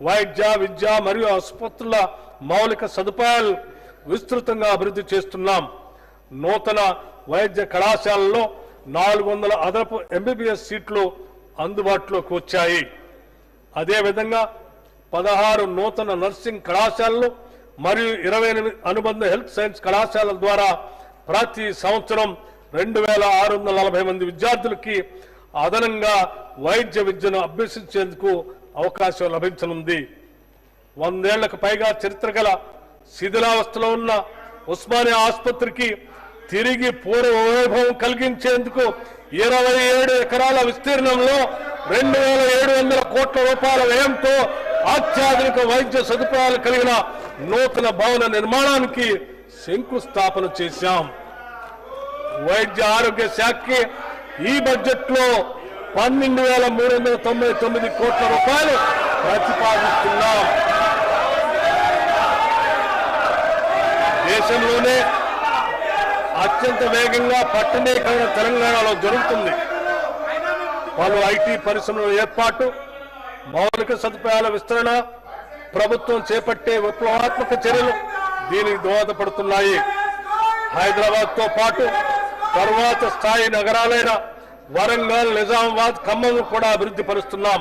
వైద్య విద్య మరియు ఆసుపత్రుల మౌలిక సదుపాయాలు విస్తృతంగా అభివృద్ధి చేస్తున్నాం. నూతన వైద్య కళాశాలలో 400 అదనపు ఎంబీబీఎస్ సీట్లు అందుబాటులోకి వచ్చాయి. అదేవిధంగా 16 నూతన నర్సింగ్ కళాశాలలు మరియు 28 అనుబంధ హెల్త్ సైన్స్ కళాశాలల ద్వారా ప్రతి సంవత్సరం 2640 మంది విద్యార్థులకి అదనంగా వైద్య విద్యను అభ్యసించేందుకు అవకాశం లభించనుంది. 100 ఏళ్లకు పైగా చరిత్ర గల శిథిలావస్థలో ఉన్న ఉస్మానియా ఆసుపత్రికి తిరిగి పూర్వ వైభవం కలిగించేందుకు 27 ఎకరాల విస్తీర్ణంలో 2700 కోట్ల రూపాయల వ్యయంతో అత్యాధునిక వైద్య సదుపాయాలు కలిగిన నూతన భవన నిర్మాణానికి శంకుస్థాపన చేశాం. వైద్య ఆరోగ్య శాఖకి ఈ బడ్జెట్ లో 12,399 కోట్ల రూపాయలు ప్రతిపాదిస్తున్నాం. దేశంలోనే అత్యంత వేగంగా పట్టణీకరణ తెలంగాణలో జరుగుతుంది. పలు ఐటీ పరిశ్రమల ఏర్పాటు, మౌలిక సదుపాయాల విస్తరణ, ప్రభుత్వం చేపట్టే విప్లవాత్మక చర్యలు దీనికి దోహదపడుతున్నాయి. హైదరాబాద్ తో పాటు తరువాత స్థాయి నగరాలైన వరంగల్, నిజామాబాద్, ఖమ్మం కూడా అభివృద్ధి పరుస్తున్నాం.